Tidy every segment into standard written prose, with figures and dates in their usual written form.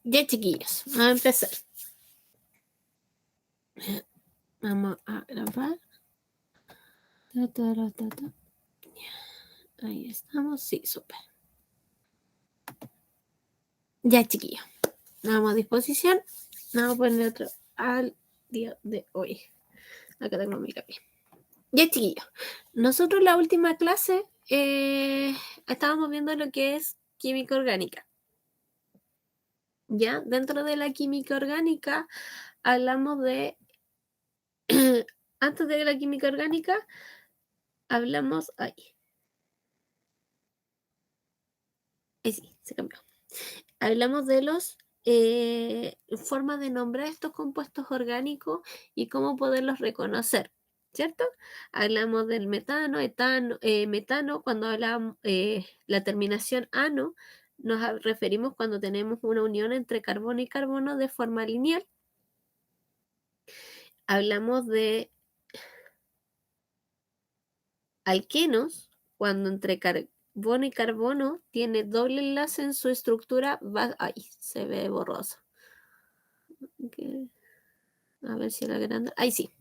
Ya, chiquillos, vamos a empezar. Vamos a grabar. Ahí estamos. Sí, súper. Ya, chiquillos. Vamos a disposición. Vamos a poner otro al día de hoy. Acá tengo mi lápiz. Ya, chiquillos. Nosotros la última clase estábamos viendo lo que es química orgánica. Ya, dentro de la química orgánica hablamos de... Antes de la química orgánica hablamos... Ahí sí, se cambió. Hablamos de los formas de nombrar estos compuestos orgánicos y cómo poderlos reconocer, ¿cierto? Hablamos del metano, metano, cuando hablamos la terminación ano, nos referimos cuando tenemos una unión entre carbono y carbono de forma lineal. Hablamos de alquenos, cuando entre carbono y carbono tiene doble enlace en su estructura. Ay, se ve borroso. Okay. A ver si la agrando. Ahí sí,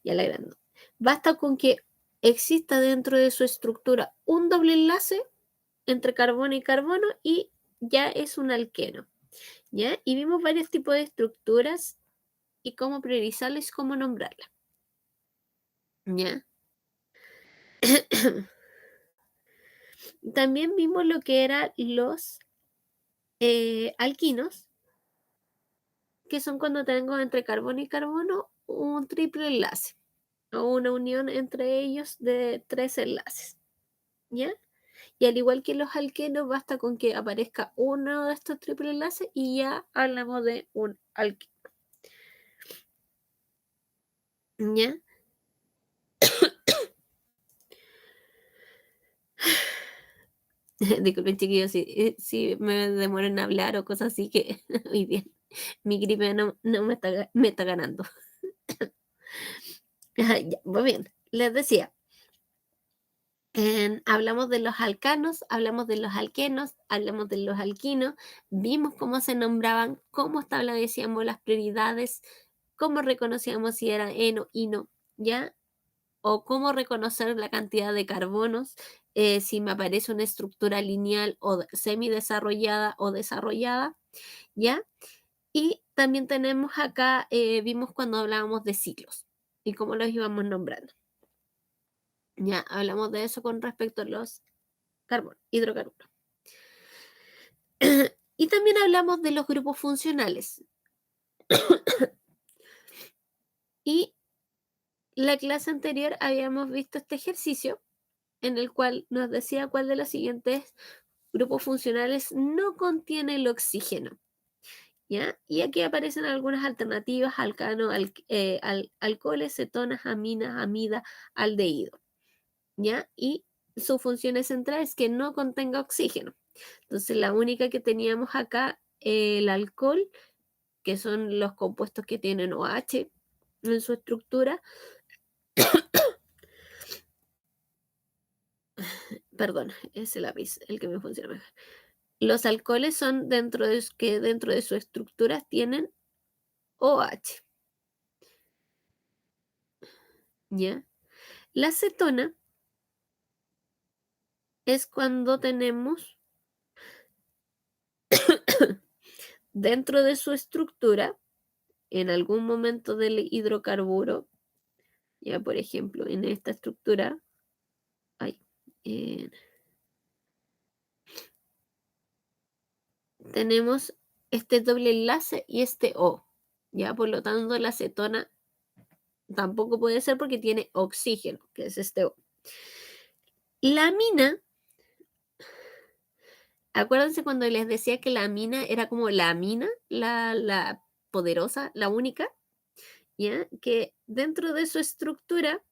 ya la agrando. Basta con que exista dentro de su estructura un doble enlace entre carbono y carbono y ya es un alqueno. ¿Ya? Y vimos varios tipos de estructuras y cómo priorizarlas y cómo nombrarlas. ¿Ya? También vimos lo que eran los alquinos, que son cuando tengo entre carbono y carbono un triple enlace o una unión entre ellos de 3 enlaces. ¿Ya? Y al igual que los alquenos, basta con que aparezca uno de estos triple enlaces y ya hablamos de un alqueno. ¿Ya? Disculpen, chiquillos, si me demoro en hablar o cosas así, que muy bien. Mi gripe no me está ganando. Ya, muy bien. Les decía, hablamos de los alcanos, hablamos de los alquenos, hablamos de los alquinos, vimos cómo se nombraban, cómo establecíamos las prioridades, cómo reconocíamos si era eno, ino, ¿ya? O cómo reconocer la cantidad de carbonos, si me aparece una estructura lineal o semidesarrollada o desarrollada, ¿ya? Y también tenemos acá, vimos cuando hablábamos de ciclos y cómo los íbamos nombrando. Ya hablamos de eso con respecto a los hidrocarburos. Y también hablamos de los grupos funcionales. Y la clase anterior habíamos visto este ejercicio en el cual nos decía cuál de los siguientes grupos funcionales no contiene el oxígeno. ¿Ya? Y aquí aparecen algunas alternativas: alcano, alcoholes, cetonas, aminas, amida, aldehído. ¿Ya? Y su función central es que no contenga oxígeno. Entonces, la única que teníamos acá, el alcohol, que son los compuestos que tienen OH en su estructura. Perdón, es el lápiz el que me funciona mejor. Los alcoholes son dentro de su estructura tienen OH. ¿Ya? La cetona es cuando tenemos dentro de su estructura, en algún momento del hidrocarburo, ya por ejemplo en esta estructura, tenemos este doble enlace y este O. Ya, por lo tanto, la cetona tampoco puede ser porque tiene oxígeno, que es este O. La amina, acuérdense cuando les decía que la amina era como la amina, la poderosa, la única, ¿ya? Que dentro de su estructura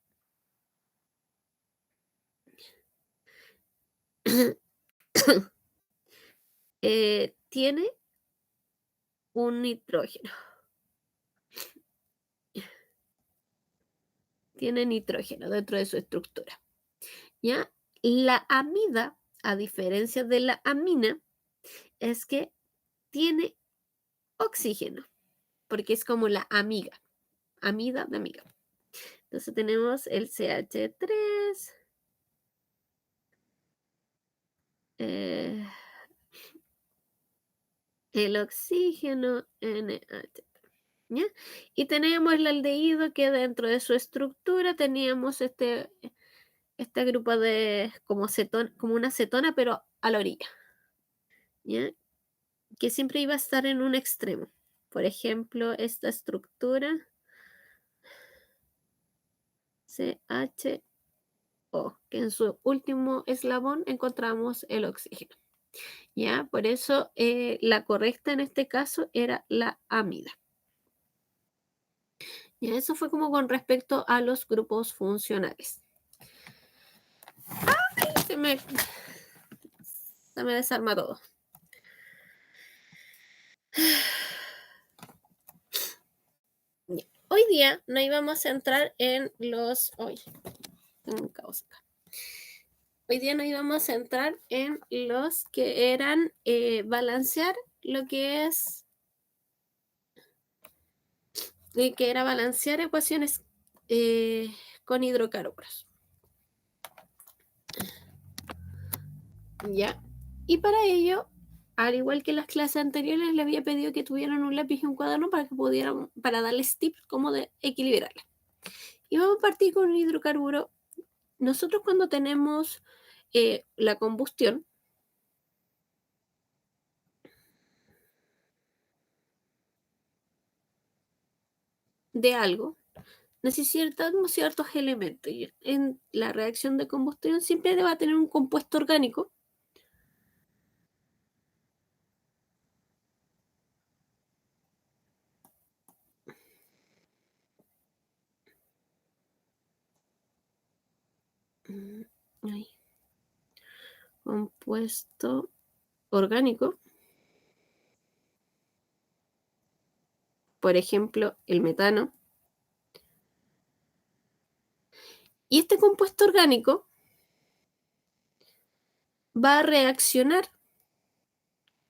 tiene un nitrógeno. Tiene nitrógeno dentro de su estructura. ¿Ya? La amida, a diferencia de la amina, es que tiene oxígeno, porque es como la amiga, amida de amiga. Entonces tenemos el CH3, eh, el oxígeno NH. ¿Ya? Y teníamos el aldehído que dentro de su estructura teníamos este grupo de como como una cetona, pero a la orilla, ¿ya? Que siempre iba a estar en un extremo. Por ejemplo, esta estructura CHO, que en su último eslabón encontramos el oxígeno. ¿Ya? Por eso la correcta en este caso era la amida. Y eso fue como con respecto a los grupos funcionales. Se me, se me desarma todo. Ya. Hoy día no íbamos a entrar en los... Hoy, tengo un caos acá. Hoy día no íbamos a entrar en los que eran balancear lo que es... que era balancear ecuaciones con hidrocarburos. ¿Ya? Y para ello, al igual que las clases anteriores, le había pedido que tuvieran un lápiz y un cuaderno para que pudieran, para darles tips cómo de equilibrarla. Y vamos a partir con un hidrocarburo. Nosotros cuando tenemos la combustión de algo, necesitamos ciertos elementos. Y en la reacción de combustión siempre va a tener un compuesto orgánico. Ay, compuesto orgánico, por ejemplo, el metano. Y este compuesto orgánico va a reaccionar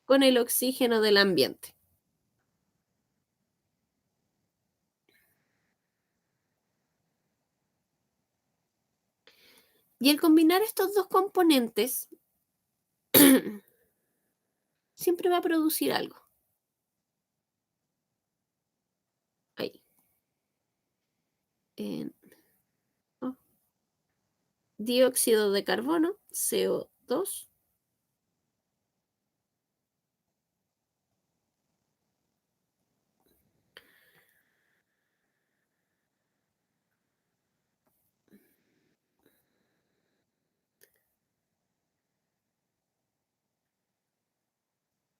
con el oxígeno del ambiente. Y el combinar estos dos componentes siempre va a producir algo. Ahí. Oh, dióxido de carbono, CO2,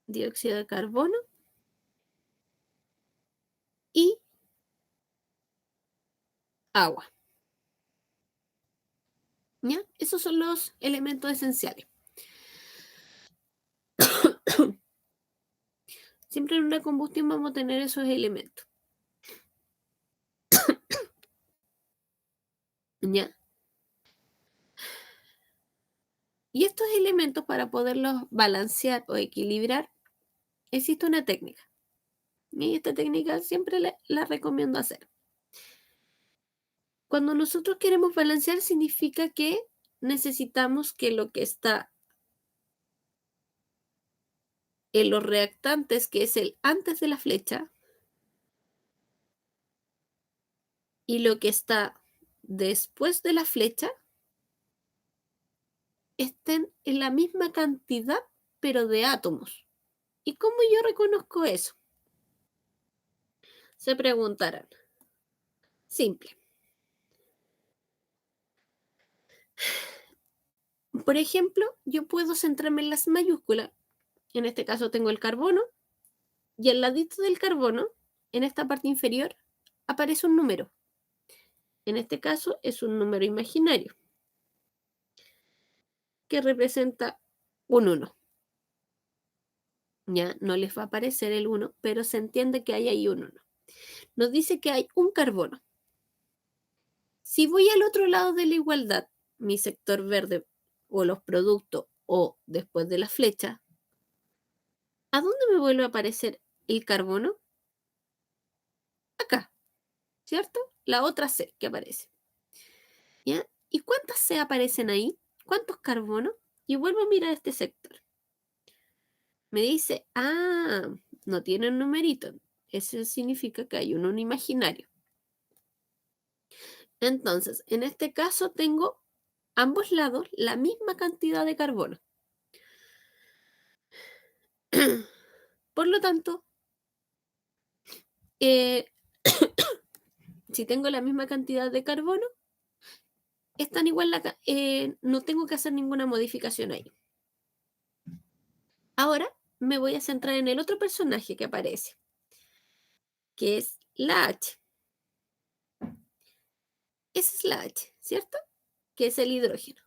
dióxido de carbono y agua. ¿Ya? Esos son los elementos esenciales. Siempre en una combustión vamos a tener esos elementos. ¿Ya? Y estos elementos, para poderlos balancear o equilibrar, existe una técnica. Y esta técnica siempre la recomiendo hacer. Cuando nosotros queremos balancear, significa que necesitamos que lo que está en los reactantes, que es el antes de la flecha, y lo que está después de la flecha, estén en la misma cantidad, pero de átomos. ¿Y cómo yo reconozco eso? Se preguntarán. Simple. Por ejemplo, yo puedo centrarme en las mayúsculas. En este caso tengo el carbono y al ladito del carbono, en esta parte inferior, aparece un número. En este caso es un número imaginario que representa un 1. Ya no les va a aparecer el 1, pero se entiende que hay ahí un 1. Nos dice que hay un carbono. Si voy al otro lado de la igualdad, mi sector verde o los productos o después de la flecha, ¿a dónde me vuelve a aparecer el carbono acá, ¿cierto? La otra C que aparece, ¿ya? ¿Y cuántas C aparecen ahí? ¿Cuántos carbonos? Y vuelvo a mirar este sector. Me dice, no tiene un numerito. Eso significa que hay un imaginario. Entonces, en este caso tengo ambos lados la misma cantidad de carbono. Por lo tanto, eh, si tengo la misma cantidad de carbono, están igual no tengo que hacer ninguna modificación ahí. Ahora me voy a centrar en el otro personaje que aparece, que es la H. Esa es la H, ¿cierto? Que es el hidrógeno.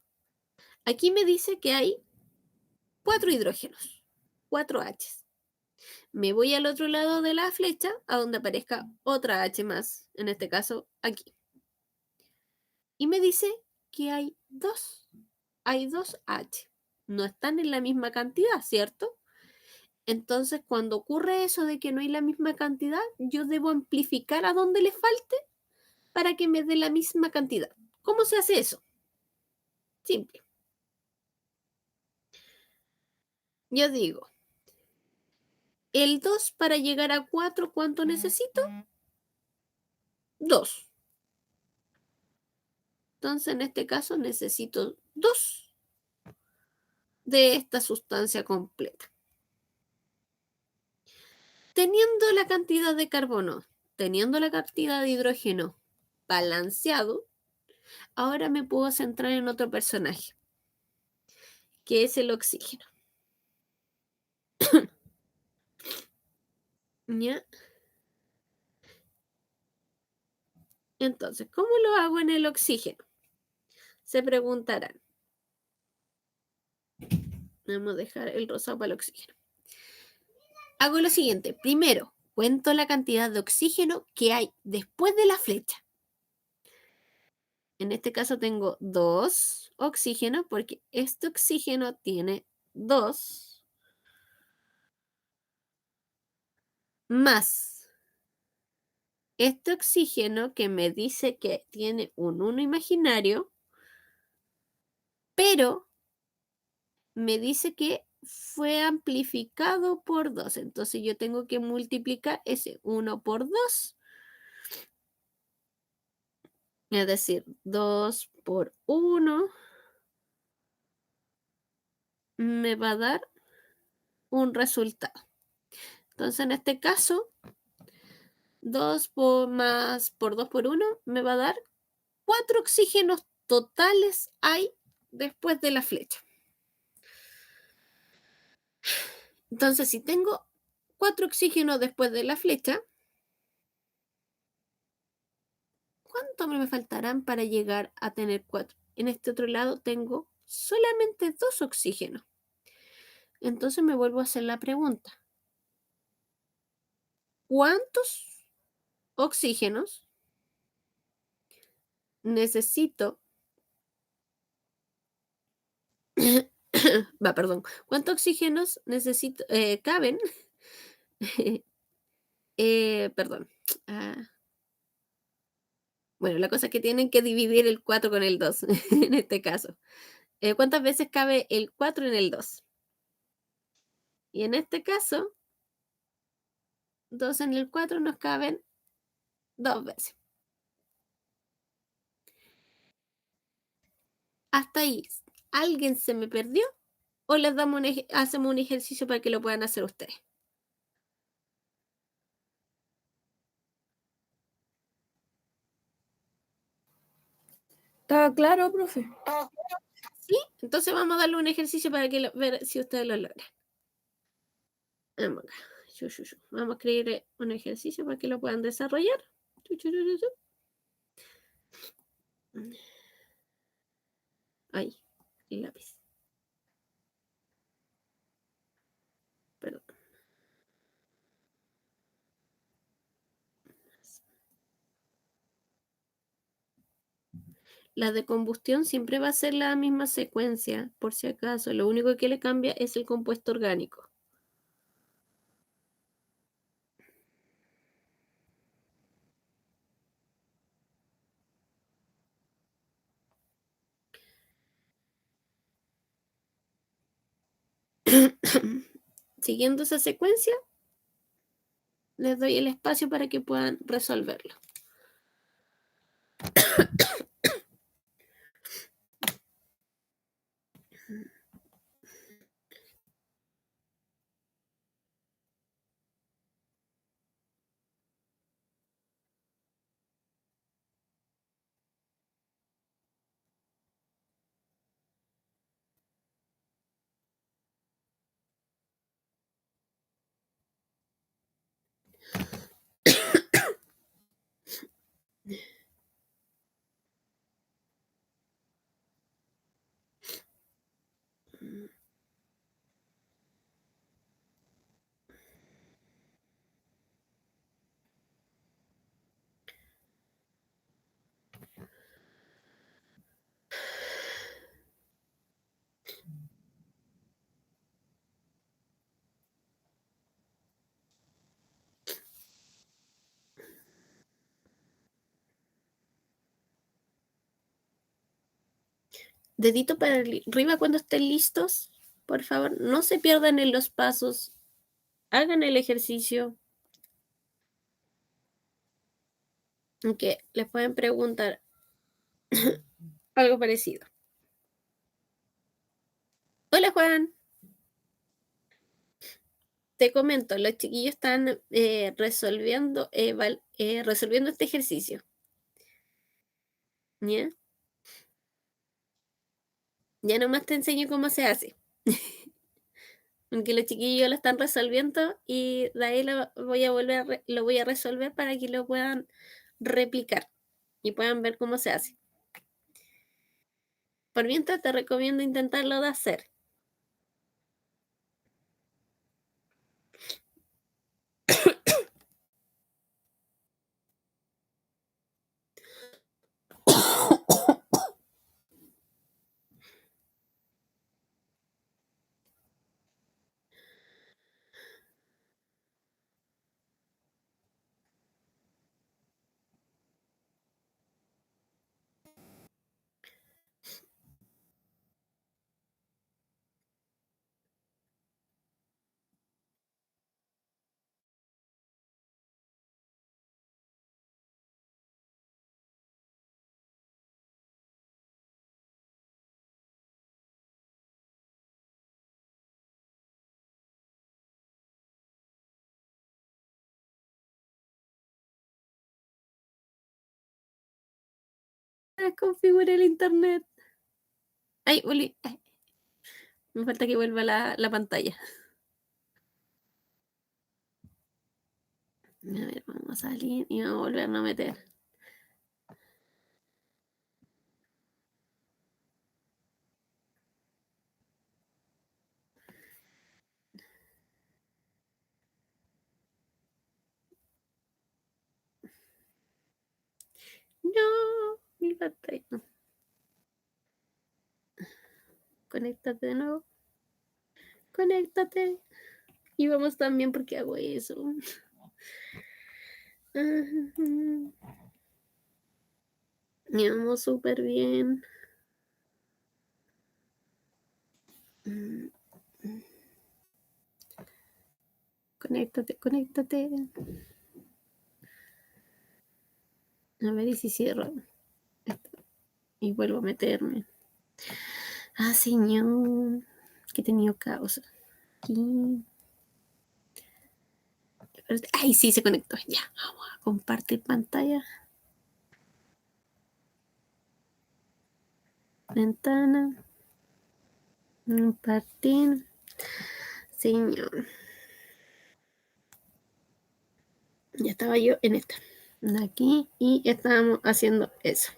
Aquí me dice que hay 4 hidrógenos, 4 Hs. Me voy al otro lado de la flecha, a donde aparezca otra H más, en este caso aquí. Y me dice que hay dos H. No están en la misma cantidad, ¿cierto? Entonces, cuando ocurre eso de que no hay la misma cantidad, yo debo amplificar a donde le falte para que me dé la misma cantidad. ¿Cómo se hace eso? Simple. Yo digo, el 2 para llegar a 4, ¿cuánto necesito? 2. Entonces, en este caso, necesito 2 de esta sustancia completa. Teniendo la cantidad de carbono, teniendo la cantidad de hidrógeno balanceado, ahora me puedo centrar en otro personaje, que es el oxígeno. ¿Ya? Entonces, ¿cómo lo hago en el oxígeno? Se preguntarán. Vamos a dejar el rosado para el oxígeno. Hago lo siguiente. Primero, cuento la cantidad de oxígeno que hay después de la flecha. En este caso tengo 2 oxígenos porque este oxígeno tiene 2 más este oxígeno que me dice que tiene un 1 imaginario, pero me dice que fue amplificado por 2. Entonces yo tengo que multiplicar ese 1 por 2. Es decir, 2 por 1 me va a dar un resultado. Entonces, en este caso, 2 por 2 por 1 me va a dar 4 oxígenos totales hay después de la flecha. Entonces, si tengo 4 oxígenos después de la flecha, ¿cuánto me faltarán para llegar a tener 4? En este otro lado tengo solamente 2 oxígenos. Entonces me vuelvo a hacer la pregunta. ¿Cuántos oxígenos necesito? Perdón. ¿Cuántos oxígenos necesito? Caben. Perdón. Ah, bueno, la cosa es que tienen que dividir el 4 con el 2 en este caso. ¿Cuántas veces cabe el 4 en el 2? Y en este caso, 2 en el 4 nos caben 2 veces. Hasta ahí, ¿alguien se me perdió? ¿O les damos hacemos un ejercicio para que lo puedan hacer ustedes? ¿Está claro, profe? ¿Sí? Entonces vamos a darle un ejercicio para que ver si ustedes lo logran. Vamos acá. Vamos a escribir un ejercicio para que lo puedan desarrollar. Ahí, el lápiz. Perdón. La de combustión siempre va a ser la misma secuencia, por si acaso. Lo único que le cambia es el compuesto orgánico. Siguiendo esa secuencia, les doy el espacio para que puedan resolverlo. Dedito para arriba cuando estén listos. Por favor, no se pierdan en los pasos. Hagan el ejercicio. Aunque les pueden preguntar algo parecido. Hola Juan, te comento, los chiquillos están resolviendo este ejercicio. ¿Ya? Ya nomás te enseño cómo se hace. Aunque los chiquillos lo están resolviendo y de ahí lo voy a resolver para que lo puedan replicar y puedan ver cómo se hace. Por mientras te recomiendo intentarlo de hacer. Configure el internet. Ay, Uli, ay, me falta que vuelva la pantalla. A ver, vamos a salir y vamos a volvernos a meter. No, mi pantalla. Conéctate de nuevo. Conéctate. Y vamos también porque hago eso. Y vamos súper bien. Conéctate, conéctate. A ver, y si cierro esto y vuelvo a meterme. Ah, señor. Que he tenido caos aquí. Ay, sí, se conectó. Ya, vamos a compartir pantalla. Ventana. Compartir. Señor. Ya estaba yo en esta. Aquí y estábamos haciendo eso.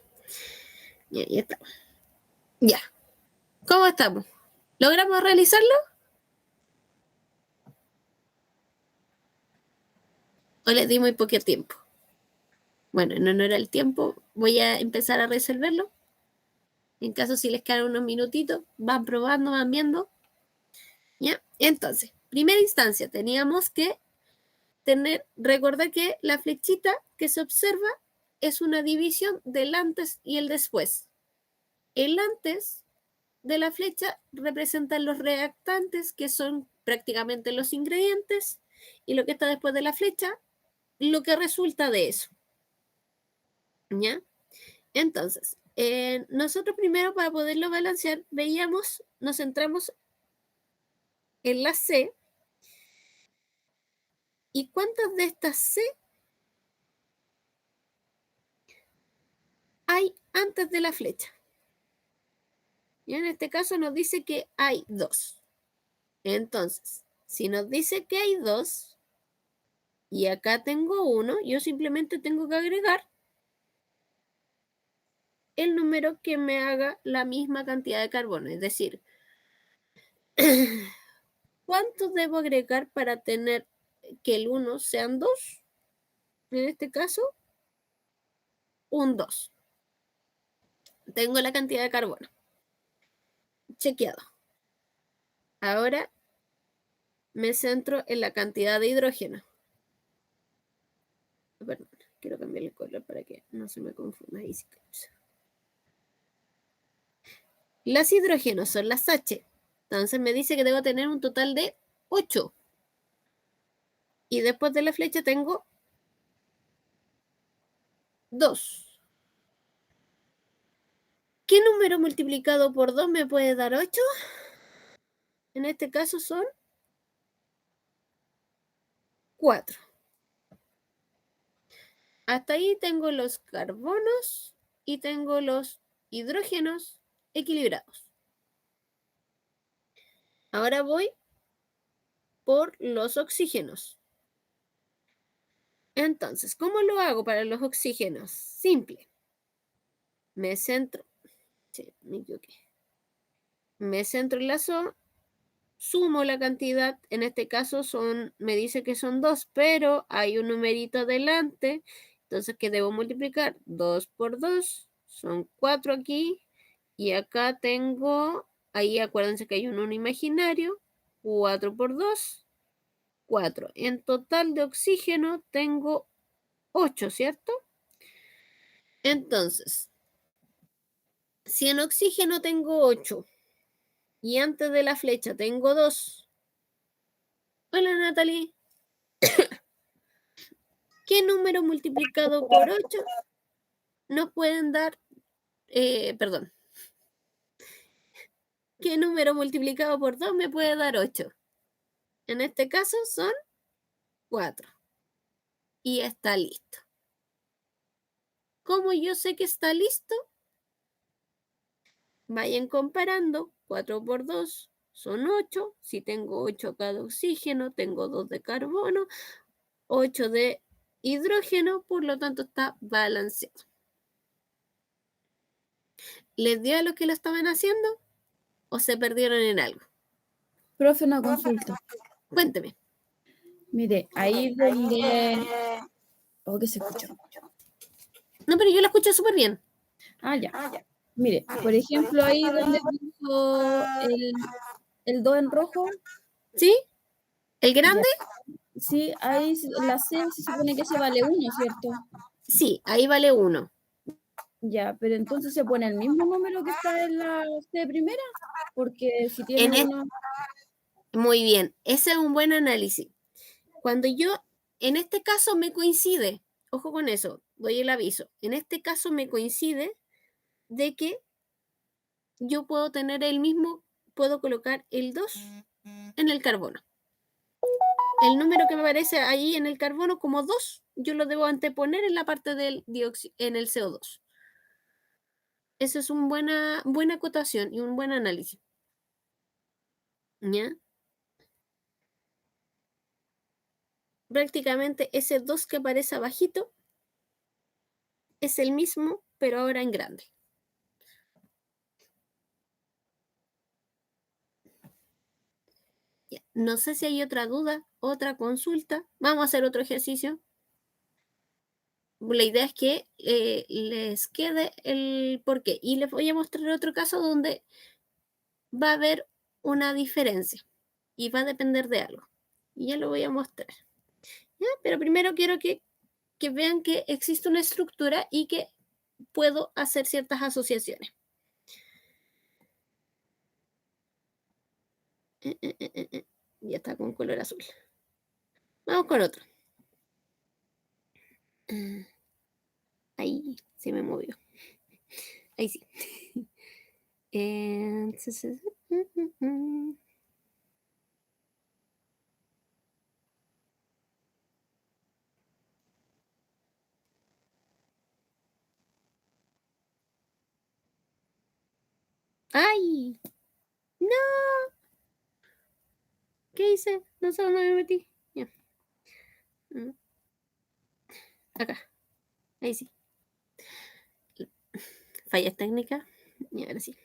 Y ahí estamos. Ya. ¿Cómo estamos? ¿Logramos realizarlo? ¿O les di muy poco tiempo? Bueno, en honor al tiempo, voy a empezar a resolverlo. En caso si les quedan unos minutitos, van probando, van viendo. ¿Ya? Entonces, primera instancia, teníamos que recordar que la flechita que se observa es una división del antes y el después. El antes de la flecha representan los reactantes, que son prácticamente los ingredientes, y lo que está después de la flecha, lo que resulta de eso. ¿Ya? Entonces, nosotros primero para poderlo balancear, nos centramos en la C. ¿Y cuántas de estas C hay antes de la flecha? Y en este caso nos dice que hay 2. Entonces, si nos dice que hay 2 y acá tengo 1, yo simplemente tengo que agregar el número que me haga la misma cantidad de carbono. Es decir, ¿cuánto debo agregar para tener que el 1 sean 2? En este caso, un 2. Tengo la cantidad de carbono. Chequeado. Ahora me centro en la cantidad de hidrógeno. Perdón, quiero cambiar el color para que no se me confunda. Las hidrógenos son las H. Entonces me dice que debo tener un total de 8. Y después de la flecha tengo 2. ¿Qué número multiplicado por 2 me puede dar 8? En este caso son 4. Hasta ahí tengo los carbonos y tengo los hidrógenos equilibrados. Ahora voy por los oxígenos. Entonces, ¿cómo lo hago para los oxígenos? Simple. Me centro. Sí, me equivoqué. Me centro en la SO, sumo la cantidad, en este caso me dice que son 2, pero hay un numerito adelante, entonces que debo multiplicar 2 por 2, son 4 aquí, y acá tengo, ahí acuérdense que hay un 1 imaginario, 4 por 2, 4. En total de oxígeno tengo 8, ¿cierto? Entonces, si en oxígeno tengo 8 y antes de la flecha tengo 2, hola Natalie, ¿qué número multiplicado por 8 nos pueden dar, perdón, qué número multiplicado por 2 me puede dar 8? En este caso son 4. Y está listo. ¿Cómo yo sé que está listo? Vayan comparando. 4 por 2 son 8. Si tengo 8 acá de oxígeno, tengo 2 de carbono, 8 de hidrógeno, por lo tanto está balanceado. ¿Les dio a los que lo estaban haciendo o se perdieron en algo? Profe, una consulta. Cuénteme. Mire, ahí donde... Oh, que se escuchó. No, pero yo lo escucho súper bien. Ah, ya. Mire, por ejemplo, ahí donde puso el 2 en rojo. ¿Sí? ¿El grande? Ya. Sí, ahí la C se supone que se vale 1, ¿cierto? Sí, ahí vale 1. Ya, pero entonces se pone el mismo número que está en la C primera, porque si tiene uno... Muy bien, ese es un buen análisis. Cuando yo, en este caso me coincide, ojo con eso, doy el aviso, en este caso me coincide de que yo puedo tener el mismo, puedo colocar el 2 en el carbono. El número que me aparece ahí en el carbono como 2, yo lo debo anteponer en la parte del en el CO2. Esa es una buena acotación y un buen análisis. ¿Ya? Prácticamente ese 2 que aparece abajito es el mismo, pero ahora en grande. Ya. No sé si hay otra duda, otra consulta. Vamos a hacer otro ejercicio. La idea es que les quede el porqué. Y les voy a mostrar otro caso donde va a haber una diferencia y va a depender de algo. Y ya lo voy a mostrar. ¿Ya? Pero primero quiero que vean que existe una estructura y que puedo hacer ciertas asociaciones. Ya está con color azul. Vamos con otro. Ah, ahí se me movió. Ahí sí. Entonces, ¡ay! ¡No! ¿Qué hice? No sé dónde me metí. Ya. Mm, acá. Ahí sí. Fallas técnicas. Y ahora sí.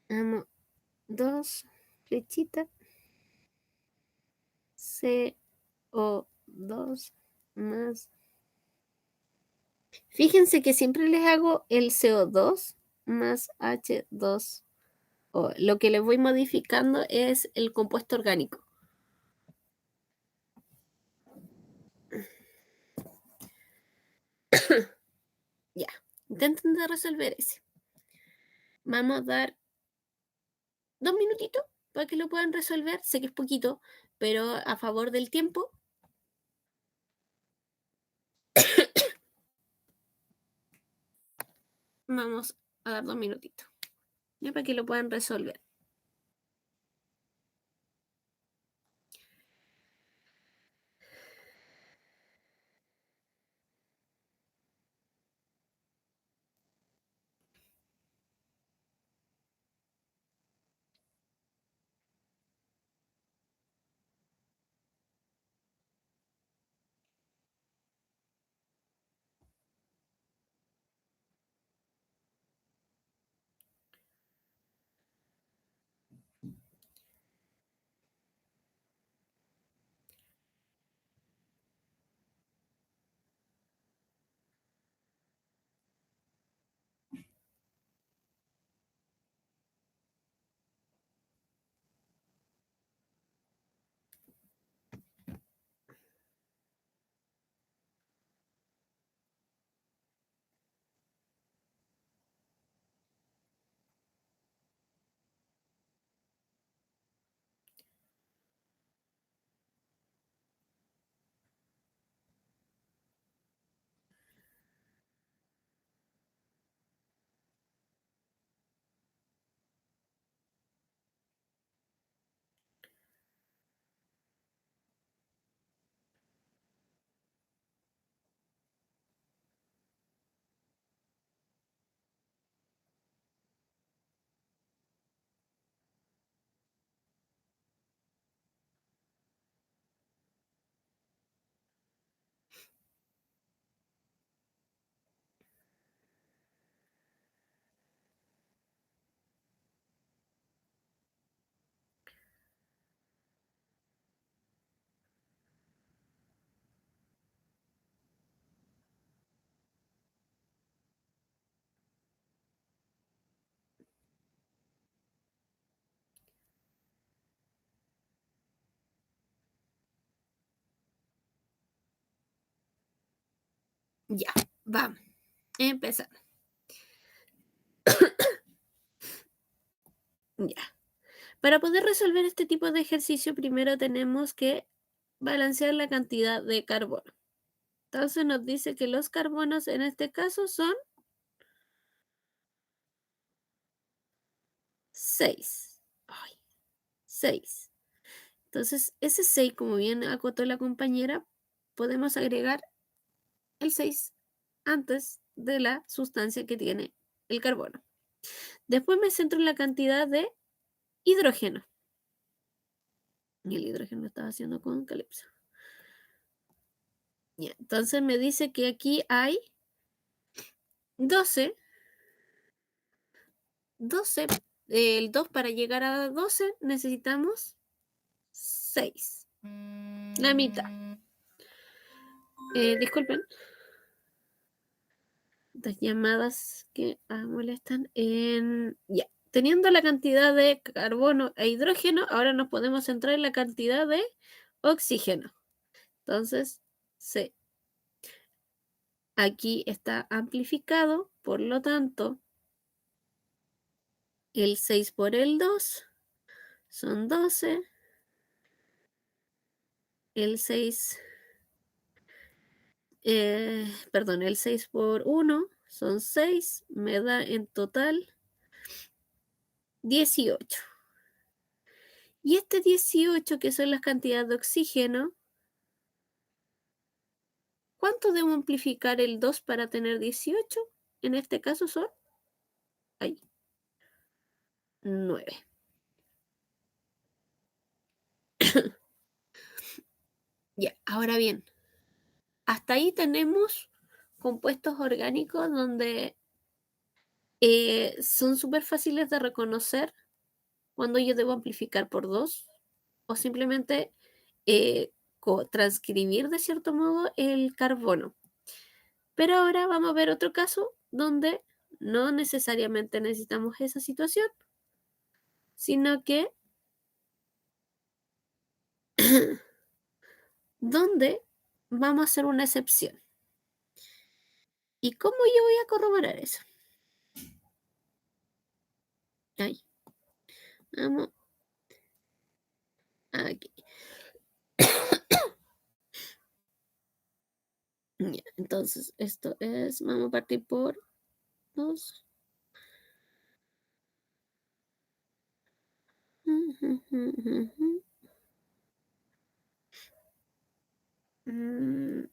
Vamos. Dos flechitas. CO2 más. Fíjense que siempre les hago el CO2 más H2O. Lo que les voy modificando es el compuesto orgánico. Ya. Intenten de resolver ese. Vamos a dar 2 minutitos para que lo puedan resolver. Sé que es poquito, pero a favor del tiempo. Vamos a dar 2 minutitos. Ya para que lo puedan resolver. Ya, vamos. Empezar. Ya. Para poder resolver este tipo de ejercicio, primero tenemos que balancear la cantidad de carbono. Entonces nos dice que los carbonos en este caso son 6. Ay, 6. Entonces, ese 6, como bien acotó la compañera, podemos agregar el 6 antes de la sustancia que tiene el carbono. Después me centro en la cantidad de hidrógeno. Y el hidrógeno lo estaba haciendo con calipso. Ya, entonces me dice que aquí hay 12. 12. El 2 para llegar a 12 necesitamos 6. La mitad. Disculpen. Las llamadas que molestan. Ya. Teniendo la cantidad de carbono e hidrógeno, ahora nos podemos centrar en la cantidad de oxígeno. Entonces, sí, aquí está amplificado, por lo tanto, el 6 por el 2 son 12. El 6, perdón, el 6 por 1 son 6, me da en total 18. Y este 18, que son las cantidades de oxígeno, ¿cuánto debo amplificar el 2 para tener 18? En este caso son, ahí, 9. Ya, ahora bien, hasta ahí tenemos compuestos orgánicos donde son súper fáciles de reconocer cuando yo debo amplificar por 2 o simplemente eh, transcribir de cierto modo el carbono. Pero ahora vamos a ver otro caso donde no necesariamente necesitamos esa situación, sino que donde vamos a hacer una excepción. ¿Y cómo yo voy a corroborar eso? Ahí, vamos aquí. Ya, entonces, esto es, vamos a partir por 2. Mm,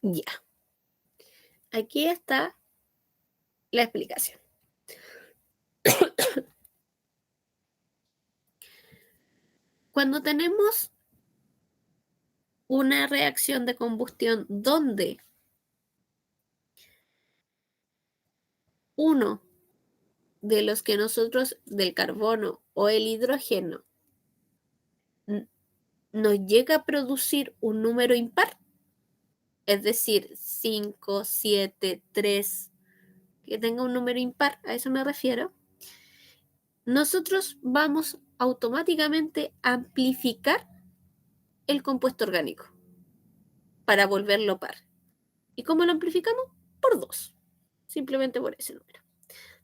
ya, aquí está la explicación. Cuando tenemos una reacción de combustión donde uno de los que nosotros, del carbono o el hidrógeno, n- nos llega a producir un número impar, es decir, 5, 7, 3, que tenga un número impar, a eso me refiero, nosotros vamos automáticamente a amplificar el compuesto orgánico para volverlo par. ¿Y cómo lo amplificamos? Por 2, simplemente por ese número.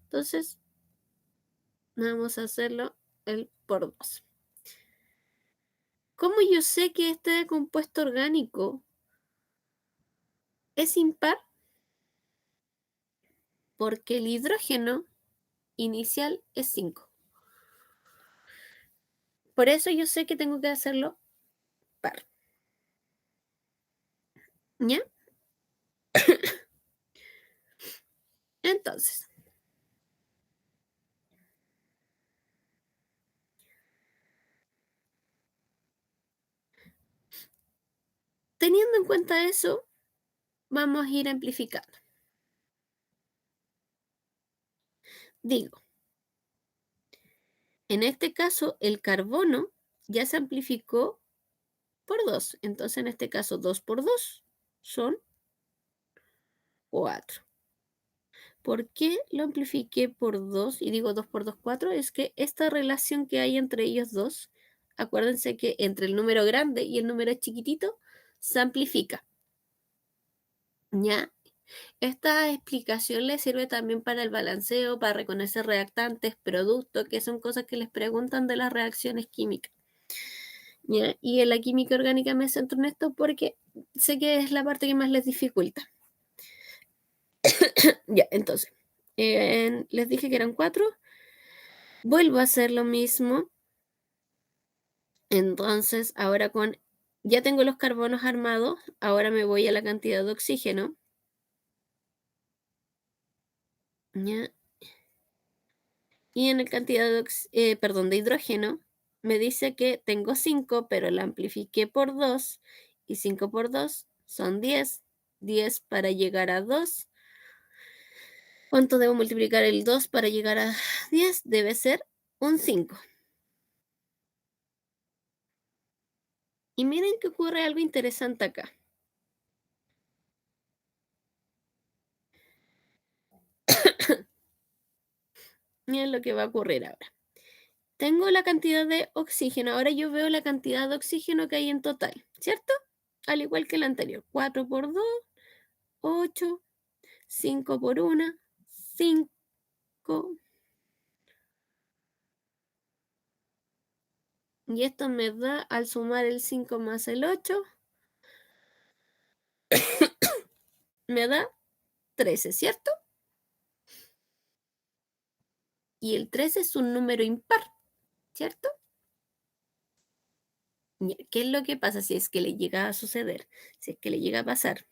Entonces, vamos a hacerlo el por 2. ¿Cómo yo sé que este compuesto orgánico es impar? Porque el hidrógeno inicial es 5. Por eso yo sé que tengo que hacerlo par. ¿Ya? Entonces, teniendo en cuenta eso, vamos a ir amplificando. Digo, en este caso, el carbono ya se amplificó por 2. Entonces, en este caso, 2 por 2 son 4. ¿Por qué lo amplifiqué por 2? Y digo 2 por 2, 4. Es que esta relación que hay entre ellos dos, acuérdense que entre el número grande y el número chiquitito, se amplifica. ¿Ya? Esta explicación le sirve también para el balanceo, para reconocer reactantes, productos, que son cosas que les preguntan de las reacciones químicas. ¿Ya? Y en la química orgánica me centro en esto porque sé que es la parte que más les dificulta. Ya, entonces, les dije que eran 4. Vuelvo a hacer lo mismo. Entonces, ahora ya tengo los carbonos armados, ahora me voy a la cantidad de oxígeno. ¿Ya? Y en la cantidad de hidrógeno, me dice que tengo 5, pero la amplifiqué por 2, y 5 por 2 son 10. 10 para llegar a 2. ¿Cuánto debo multiplicar el 2 para llegar a 10? Debe ser un 5. Y miren que ocurre algo interesante acá. Miren lo que va a ocurrir ahora. Tengo la cantidad de oxígeno, ahora yo veo la cantidad de oxígeno que hay en total, ¿cierto? Al igual que el anterior, 4 por 2, 8, 5 por 1, 5. Y esto me da, al sumar el 5 más el 8, me da 13, ¿cierto? Y el 13 es un número impar, ¿cierto? Ya, ¿qué es lo que pasa si es que le llega a suceder? Si es que le llega a pasar,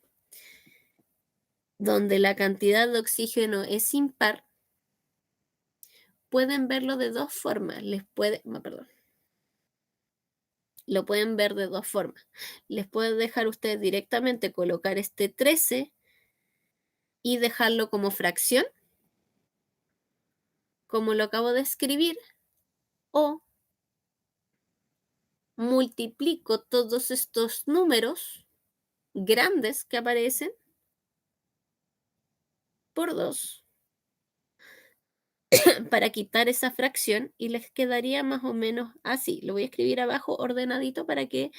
donde la cantidad de oxígeno es impar, pueden verlo de dos formas. Perdón, lo pueden ver de dos formas. Les puede dejar ustedes directamente colocar este 13 y dejarlo como fracción, como lo acabo de escribir, o multiplico todos estos números grandes que aparecen por 2 para quitar esa fracción y les quedaría más o menos así. Lo voy a escribir abajo ordenadito para que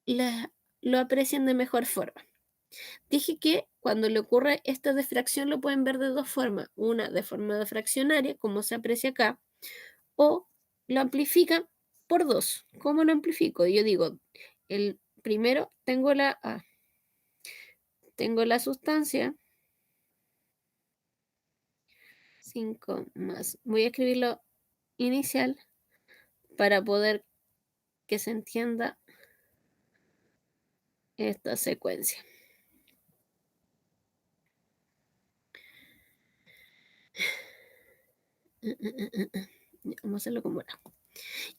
lo aprecien de mejor forma. Dije que cuando le ocurre esta defracción lo pueden ver de dos formas. Una de forma fraccionaria, como se aprecia acá, o lo amplifican por 2. ¿Cómo lo amplifico? Yo digo, el primero tengo la sustancia, 5 más. Voy a escribirlo inicial para poder que se entienda esta secuencia. Vamos a hacerlo como era.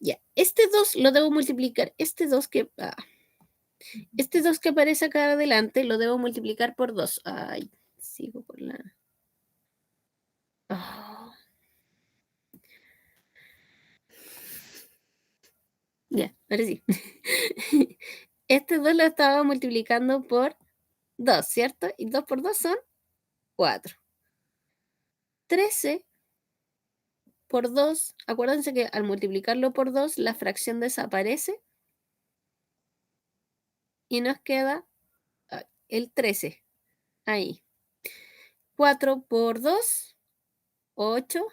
Ya, este 2 lo debo multiplicar. Este 2 que aparece acá adelante lo debo multiplicar por 2. Ay, sigo por la... Oh, ya, ahora sí. Este 2 lo estaba multiplicando por 2, ¿cierto? Y 2 por 2 son 4. 13 por 2, acuérdense que al multiplicarlo por 2, la fracción desaparece y nos queda el 13 ahí. 4 por 2, 8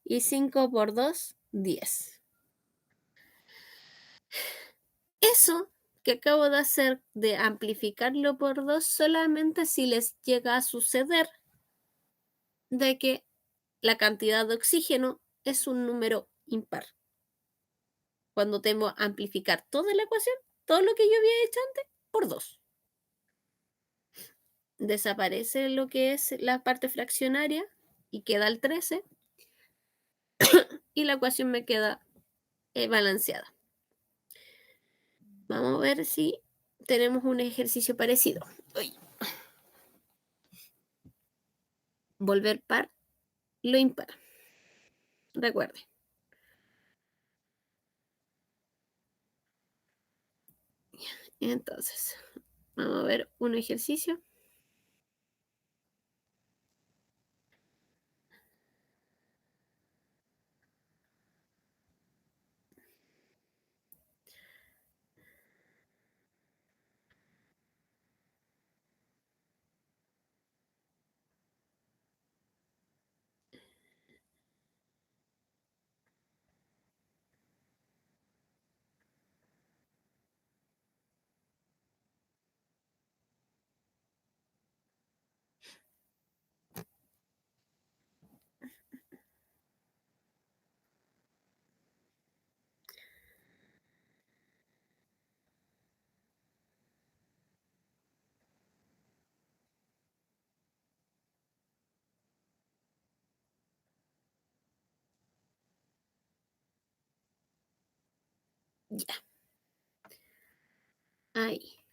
y 5 por 2, 10. Eso que acabo de hacer de amplificarlo por 2 solamente si les llega a suceder de que la cantidad de oxígeno es un número impar. Cuando tengo que amplificar toda la ecuación, todo lo que yo había hecho antes, por 2. Desaparece lo que es la parte fraccionaria y queda el 13 y la ecuación me queda balanceada. Vamos a ver si tenemos un ejercicio parecido. Uy. Volver par lo impar. Recuerde. Entonces, vamos a ver un ejercicio. Ya, ahí.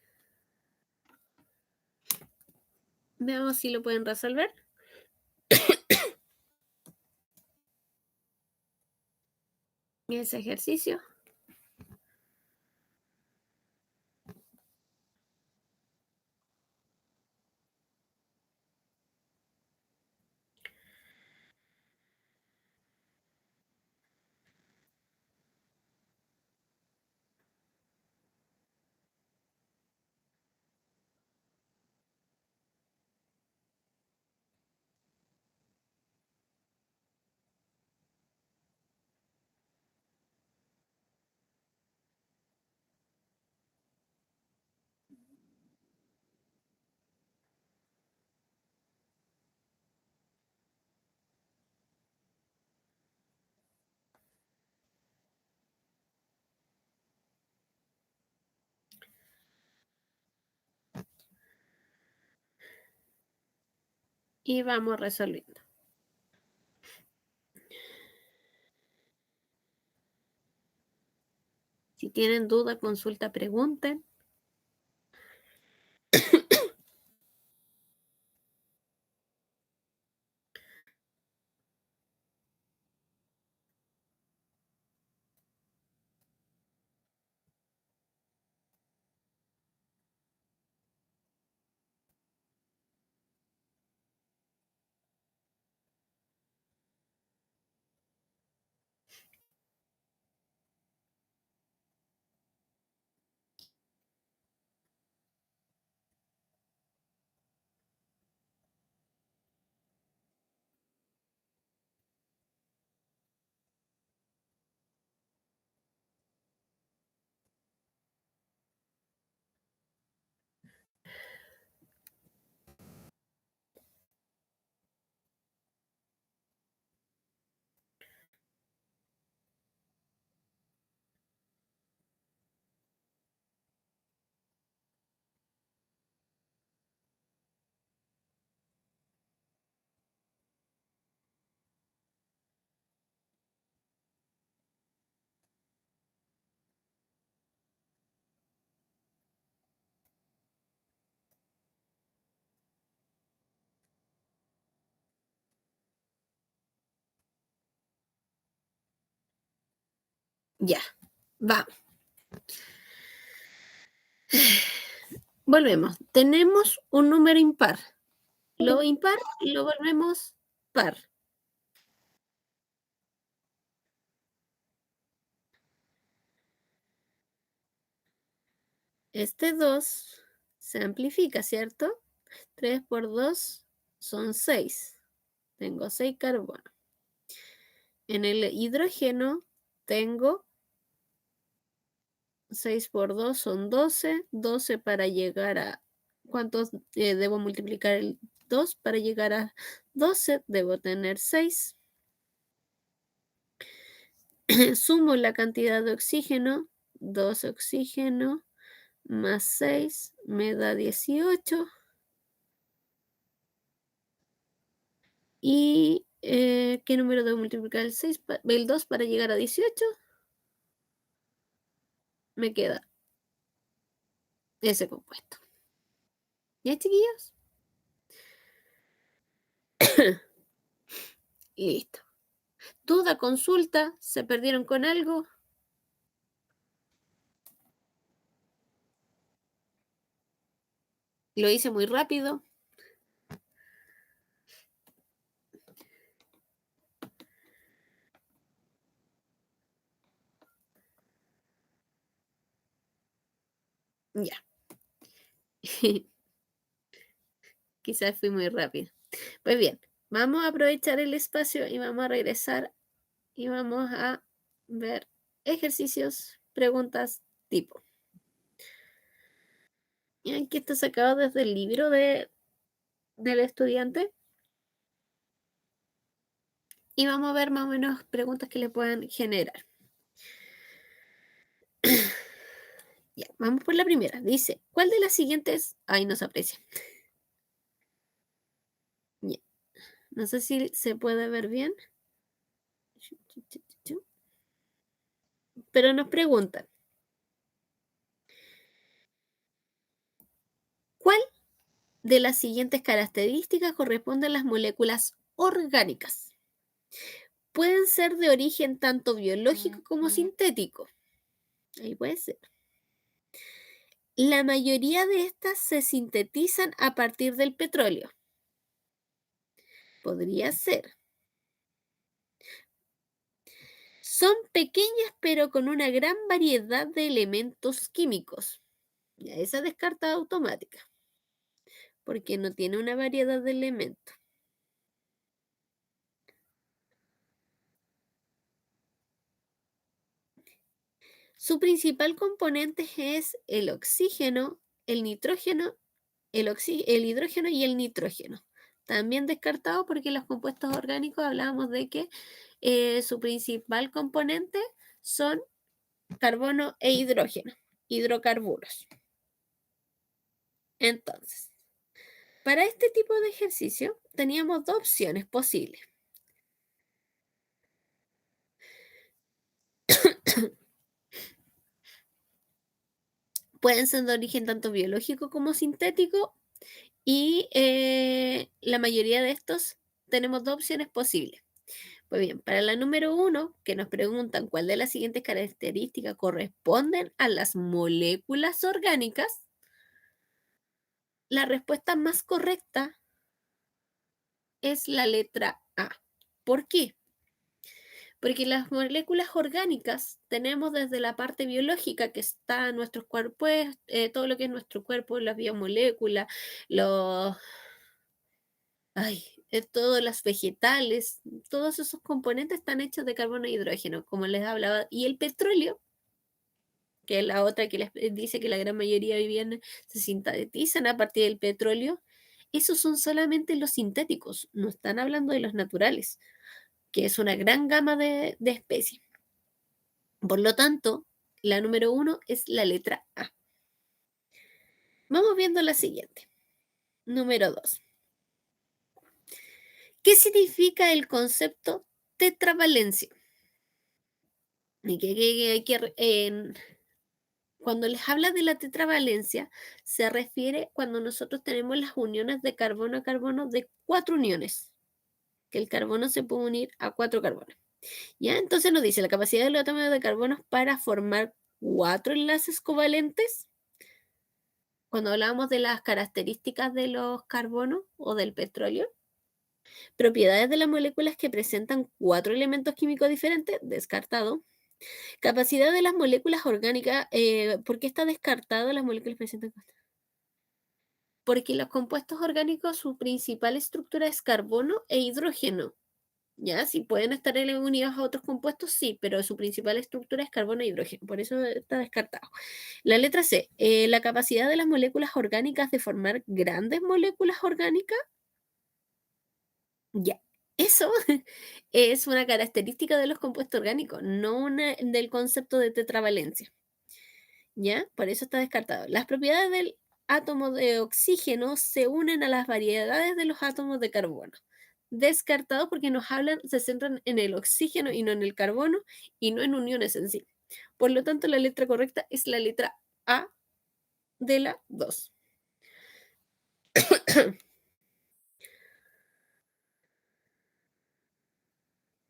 Veamos si lo pueden resolver. Ese ejercicio. y vamos resolviendo. Si tienen duda, consulta, pregunten. Ya, vamos. Volvemos. Tenemos un número impar. Lo impar lo volvemos par. Este 2 se amplifica, ¿cierto? 3 por 2 son 6. Tengo 6 carbonos. En el hidrógeno tengo 6 por 2 son 12. 12 para llegar a... ¿Cuántos debo multiplicar el 2 para llegar a 12? Debo tener 6. Sumo la cantidad de oxígeno. 2 oxígeno más 6 me da 18. ¿Y qué número debo multiplicar el 2 para llegar a 18? Me queda ese compuesto. ¿Ya, chiquillos? Listo. ¿Duda, consulta? ¿Se perdieron con algo? Lo hice muy rápido. Ya. Quizás fui muy rápido. Pues bien, vamos a aprovechar el espacio y vamos a regresar y vamos a ver ejercicios, preguntas tipo. Y aquí está sacado desde el libro del estudiante. Y vamos a ver más o menos preguntas que le puedan generar. Ya, vamos por la primera. Dice, ¿cuál de las siguientes... Ahí no se aprecia. Ya, no sé si se puede ver bien. Pero nos preguntan, ¿cuál de las siguientes características corresponden a las moléculas orgánicas? Pueden ser de origen tanto biológico como sintético. Ahí puede ser. La mayoría de estas se sintetizan a partir del petróleo. Podría ser. Son pequeñas pero con una gran variedad de elementos químicos. Ya, esa descarta automática, porque no tiene una variedad de elementos. Su principal componente es el oxígeno, el nitrógeno, el hidrógeno y el nitrógeno. También descartado porque los compuestos orgánicos hablábamos de que su principal componente son carbono e hidrógeno, hidrocarburos. Entonces, Para este tipo de ejercicio teníamos dos opciones posibles. Pueden ser de origen tanto biológico como sintético y la mayoría de estos tenemos dos opciones posibles. Pues bien, para la número uno, que nos preguntan cuál de las siguientes características corresponden a las moléculas orgánicas, la respuesta más correcta es la letra A. ¿Por qué? Porque las moléculas orgánicas tenemos desde la parte biológica que está en nuestros cuerpos, todo lo que es nuestro cuerpo, las biomoléculas, los, todas las vegetales, todos esos componentes están hechos de carbono e hidrógeno, como les hablaba, y el petróleo, que es la otra que les dice que la gran mayoría hoy bien se sintetizan a partir del petróleo, esos son solamente los sintéticos, no están hablando de los naturales, que es una gran gama de especies. Por lo tanto, la número uno es la letra A. Vamos viendo la siguiente. Número 2. ¿Qué significa el concepto tetravalencia? Y cuando les habla de la tetravalencia, se refiere cuando nosotros tenemos las uniones de carbono a carbono de 4 uniones, que el carbono se puede unir a 4 carbonos. ¿Ya? Entonces nos dice la capacidad de los átomos de carbono para formar 4 enlaces covalentes. Cuando hablábamos de las características de los carbonos o del petróleo, propiedades de las moléculas que presentan 4 elementos químicos diferentes, descartado. Capacidad de las moléculas orgánicas, ¿por qué está descartado las moléculas presentan? Porque los compuestos orgánicos, su principal estructura es carbono e hidrógeno. ¿Ya? Si pueden estar unidos a otros compuestos, sí, pero su principal estructura es carbono e hidrógeno, por eso está descartado. La letra C, la capacidad de las moléculas orgánicas de formar grandes moléculas orgánicas, ya, eso es una característica de los compuestos orgánicos, no del concepto de tetravalencia, ¿ya? Por eso está descartado. Las propiedades del átomo de oxígeno se unen a las variedades de los átomos de carbono. Descartado porque se centran en el oxígeno y no en el carbono y no en uniones en sí. Por lo tanto, la letra correcta es la letra A de la 2.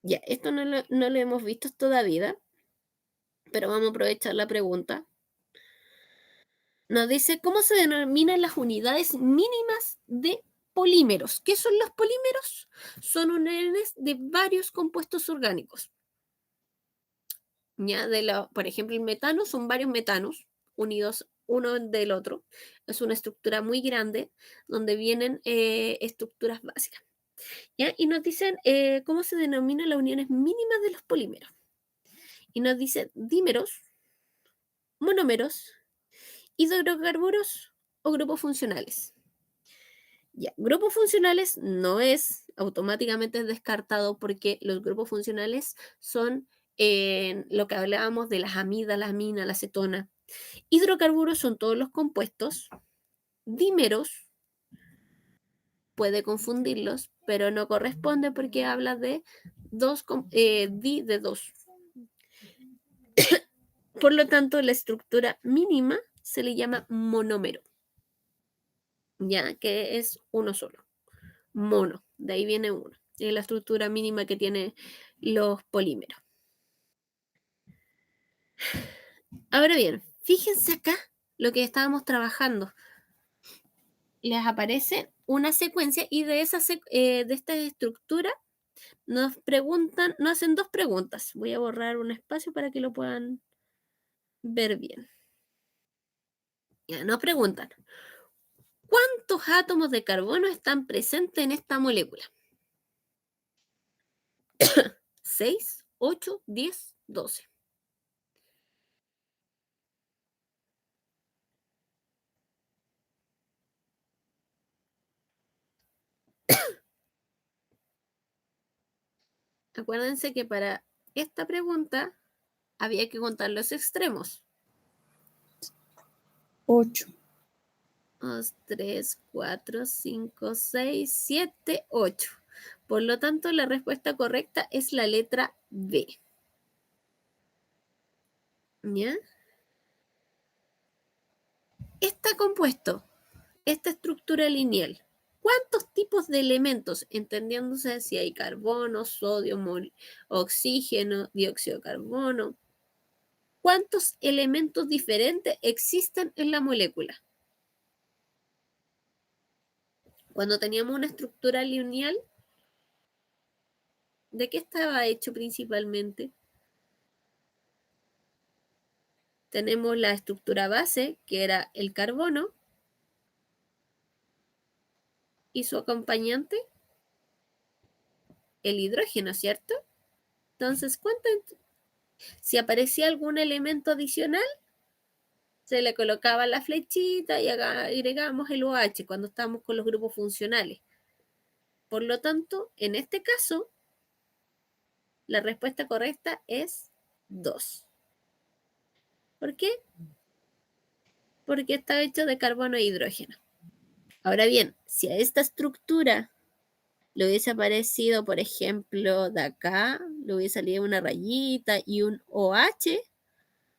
Ya, esto no lo hemos visto todavía, pero vamos a aprovechar la pregunta. Nos dice cómo se denominan las unidades mínimas de polímeros. ¿Qué son los polímeros? Son uniones de varios compuestos orgánicos. ¿Ya? Por ejemplo, el metano son varios metanos unidos uno del otro. Es una estructura muy grande donde vienen estructuras básicas. ¿Ya? Y nos dicen cómo se denominan las uniones mínimas de los polímeros. Y nos dice dímeros, monómeros, hidrocarburos o grupos funcionales. Ya, grupos funcionales no es automáticamente descartado porque los grupos funcionales son lo que hablábamos de las amidas, la amina, la acetona. Hidrocarburos son todos los compuestos. Dímeros puede confundirlos, pero no corresponde porque habla de de dos. Por lo tanto, la estructura mínima se le llama monómero, ya que es uno solo. Mono, de ahí viene uno. Es la estructura mínima que tienen los polímeros. Ahora bien, fíjense acá lo que estábamos trabajando. Les aparece una secuencia y de esta estructura nos hacen dos preguntas. Voy a borrar un espacio para que lo puedan ver bien. Ya, nos preguntan, ¿cuántos átomos de carbono están presentes en esta molécula? 6, 8, 10, 12. Acuérdense que para esta pregunta había que contar los extremos. 8. 2, 3, 4, 5, 6, 7, 8. Por lo tanto, la respuesta correcta es la letra B. ¿Ya? Está compuesto, esta estructura lineal. ¿Cuántos tipos de elementos, entendiéndose si hay carbono, sodio, oxígeno, dióxido de carbono, cuántos elementos diferentes existen en la molécula? Cuando teníamos una estructura lineal, ¿de qué estaba hecho principalmente? Tenemos la estructura base, que era el carbono, y su acompañante, el hidrógeno, ¿cierto? Entonces, si aparecía algún elemento adicional, se le colocaba la flechita y agregamos el OH cuando estamos con los grupos funcionales. Por lo tanto, en este caso, la respuesta correcta es 2. ¿Por qué? Porque está hecho de carbono e hidrógeno. Ahora bien, si a esta estructura le hubiese aparecido, por ejemplo, de acá, le hubiese salido una rayita y un OH,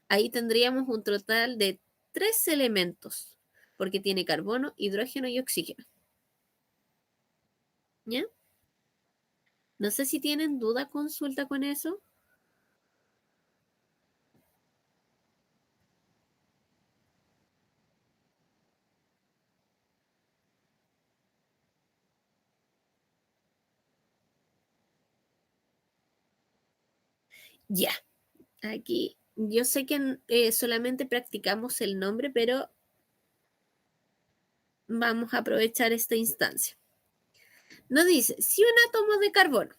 ahí tendríamos un total de 3 elementos, porque tiene carbono, hidrógeno y oxígeno. ¿Ya? No sé si tienen duda, consulta con eso. Ya, aquí yo sé que solamente practicamos el nombre, pero vamos a aprovechar esta instancia. Nos dice, si un átomo de carbono,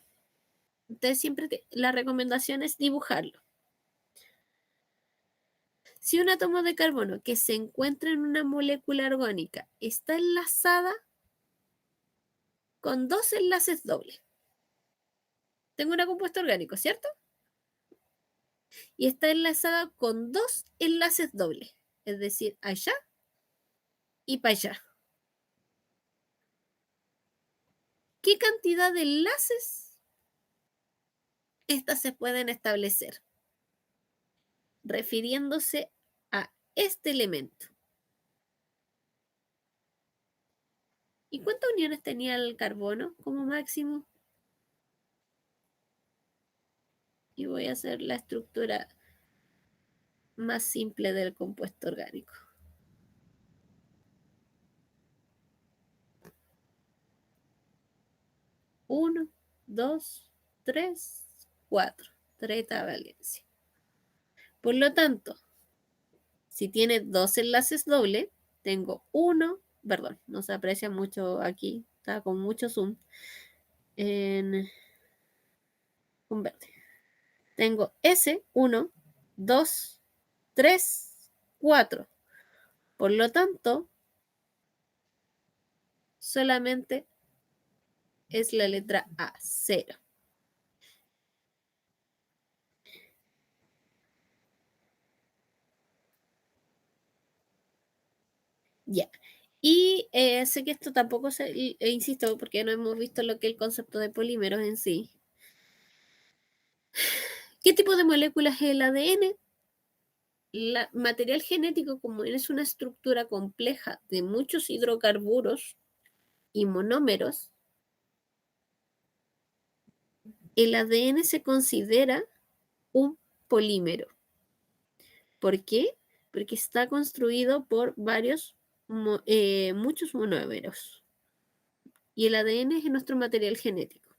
entonces siempre la recomendación es dibujarlo. Si un átomo de carbono que se encuentra en una molécula orgánica está enlazada con 2 enlaces dobles. Tengo un compuesto orgánico, ¿cierto? Y está enlazada con 2 enlaces dobles, es decir, allá y para allá. ¿Qué cantidad de enlaces estas se pueden establecer? Refiriéndose a este elemento. ¿Y cuántas uniones tenía el carbono como máximo? Y voy a hacer la estructura más simple del compuesto orgánico. 1, 2, 3, 4. Treta valencia. Por lo tanto, si tiene 2 enlaces dobles, tengo uno, perdón, no se aprecia mucho aquí, está con mucho zoom, en un verde. Tengo S, 1, 2, 3, 4. Por lo tanto, solamente es la letra A, 0. Ya. Y sé que esto tampoco insisto, porque no hemos visto lo que es el concepto de polímeros en sí. ¿Qué tipo de molécula es el ADN? El material genético, como es una estructura compleja de muchos hidrocarburos y monómeros, el ADN se considera un polímero. ¿Por qué? Porque está construido por muchos monómeros. Y el ADN es nuestro material genético.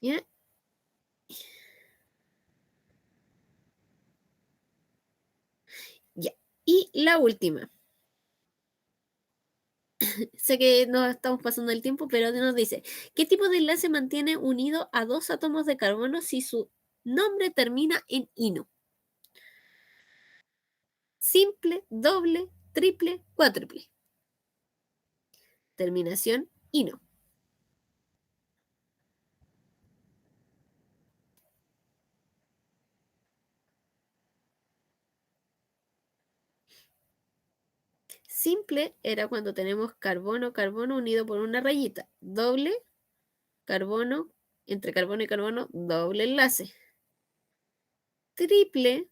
¿Ya? Ya. Y la última. Sé que nos estamos pasando el tiempo, pero nos dice, ¿qué tipo de enlace mantiene unido a 2 átomos de carbono si su nombre termina en ino? Simple, doble, triple, cuádruple. Terminación ino. Simple era cuando tenemos carbono, carbono unido por una rayita. Doble, carbono, entre carbono y carbono, doble enlace. Triple,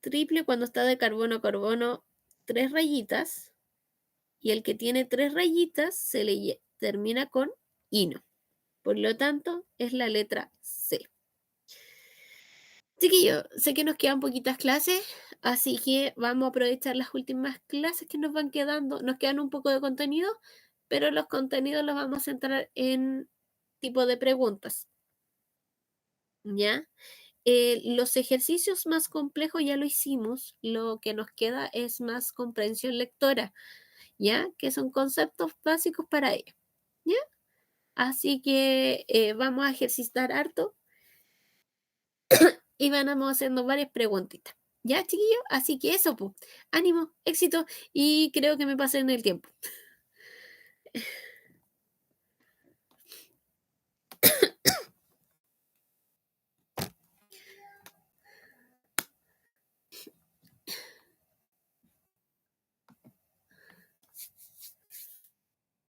triple cuando está de carbono a carbono, tres rayitas. Y el que tiene tres rayitas termina con ino. Por lo tanto, es la letra C. Chiquillos, sé que nos quedan poquitas clases, así que vamos a aprovechar las últimas clases que nos van quedando. Nos quedan un poco de contenido, pero los contenidos los vamos a centrar en tipo de preguntas, ¿ya? Los ejercicios más complejos ya lo hicimos, lo que nos queda es más comprensión lectora, ¿ya? Que son conceptos básicos para ello, ¿ya? Así que vamos a ejercitar harto y vamos haciendo varias preguntitas. ¿Ya, chiquillos? Así que eso, pues. Ánimo, éxito y creo que me pasé en el tiempo.